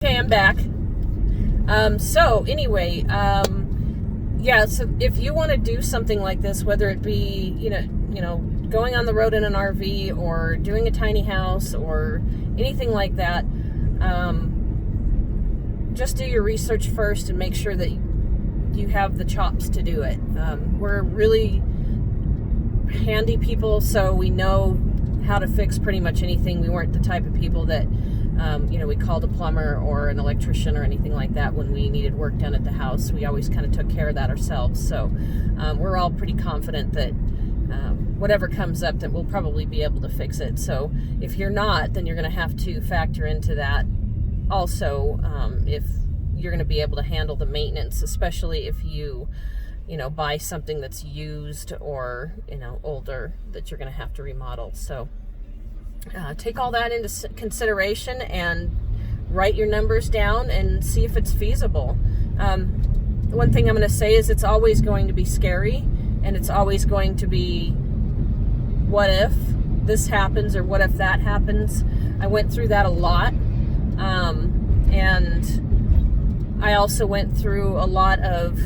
Okay, I'm back. So anyway, yeah, so if you want to do something like this, whether it be, going on the road in an RV or doing a tiny house or anything like that, just do your research first and make sure that you have the chops to do it. We're really handy people, so we know how to fix pretty much anything. We weren't the type of people that we called a plumber or an electrician or anything like that when we needed work done at the house. We always kind of took care of that ourselves. So we're all pretty confident that whatever comes up, that we'll probably be able to fix it. So if you're not, then you're going to have to factor into that also, if you're going to be able to handle the maintenance, especially if you buy something that's used or, older, that you're going to have to remodel. So take all that into consideration and write your numbers down and see if it's feasible. One thing I'm going to say is it's always going to be scary, and it's always going to be, what if this happens or what if that happens? I went through that a lot, and I also went through a lot of,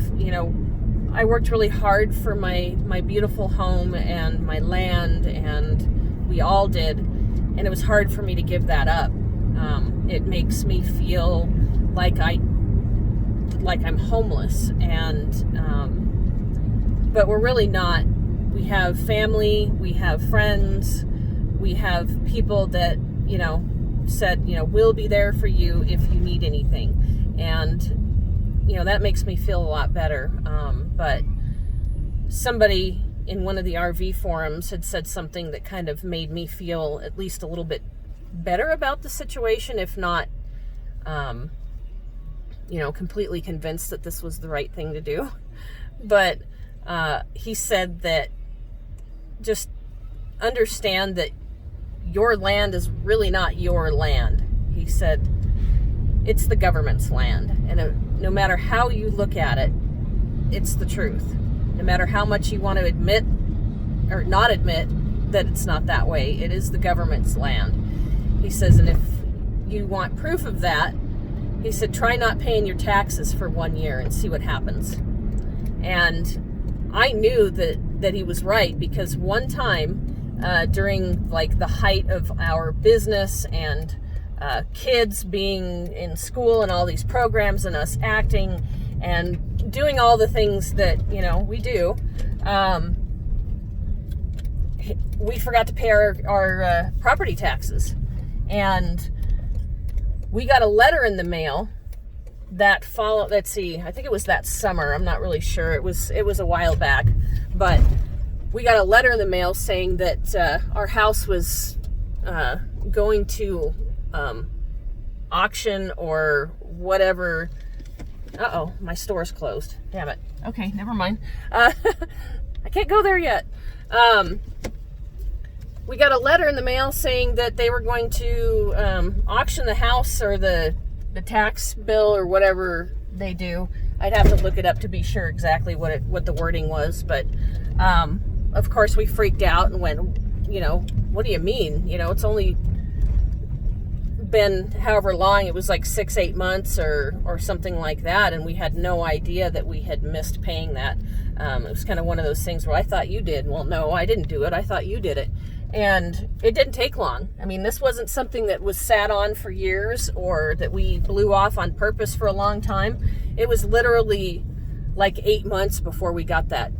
I worked really hard for my beautiful home and my land, and we all did. And it was hard for me to give that up. It makes me feel like I'm homeless, but we're really not. We have family, we have friends, we have people that said we'll be there for you if you need anything, and that makes me feel a lot better. But somebody in one of the RV forums had said something that kind of made me feel at least a little bit better about the situation, if not, completely convinced that this was the right thing to do. But he said that just understand that your land is really not your land. He said it's the government's land, and no matter how you look at it, it's the truth. No matter how much you want to admit or not admit that it's not that way, it is the government's land. He says, and if you want proof of that, he said, try not paying your taxes for 1 year and see what happens. And I knew that he was right, because one time during the height of our business and kids being in school and all these programs and us acting and doing all the things that we do, we forgot to pay our property taxes, and we got a letter in the mail that followed. Let's see, I think it was that summer. I'm not really sure. It was a while back, but we got a letter in the mail saying that our house was going to auction or whatever. Uh-oh, my store's closed. Damn it. Okay, never mind. I can't go there yet. We got a letter in the mail saying that they were going to auction the house or the tax bill or whatever they do. I'd have to look it up to be sure exactly what the wording was. But, of course, we freaked out and went, what do you mean? It's only been however long. It was like 6-8 months or something like that, and we had no idea that we had missed paying that. It was kind of one of those things where I thought you did. Well, no, I didn't do it. I thought you did it. And it didn't take long. I mean, this wasn't something that was sat on for years or that we blew off on purpose for a long time. It was literally like 8 months before we got that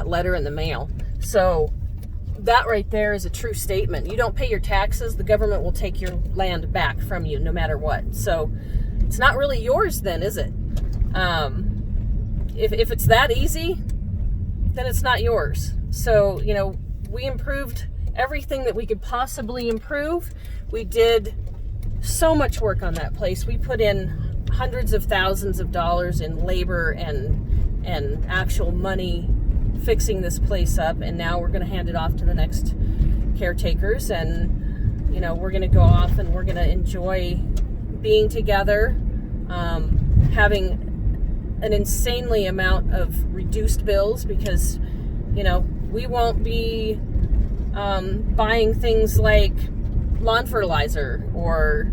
letter in the mail. So that right there is a true statement. You don't pay your taxes, the government will take your land back from you no matter what. So it's not really yours then, is it? If it's that easy, then it's not yours. So, we improved everything that we could possibly improve. We did so much work on that place. We put in hundreds of thousands of dollars in labor and actual money fixing this place up, and now we're going to hand it off to the next caretakers, and we're going to go off and we're going to enjoy being together, having an insanely amount of reduced bills, because we won't be buying things like lawn fertilizer or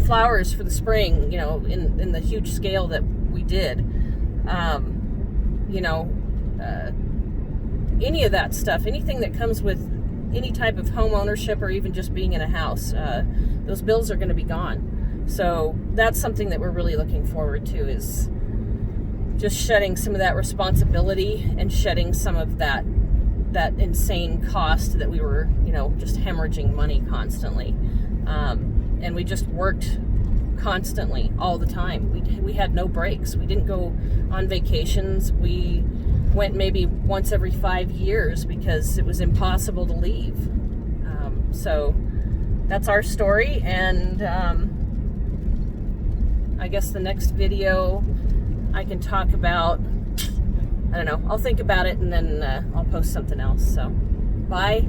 flowers for the spring, you know, in the huge scale that we did. You know, any of that stuff, anything that comes with any type of home ownership or even just being in a house, those bills are going to be gone. So that's something that we're really looking forward to, is just shedding some of that responsibility and shedding some of that insane cost that we were, you know, just hemorrhaging money constantly. And we just worked constantly all the time. We had no breaks. We didn't go on vacations. We went maybe once every 5 years because it was impossible to leave. So that's our story, and I guess the next video I can talk about, I don't know, I'll think about it and then I'll post something else. So bye.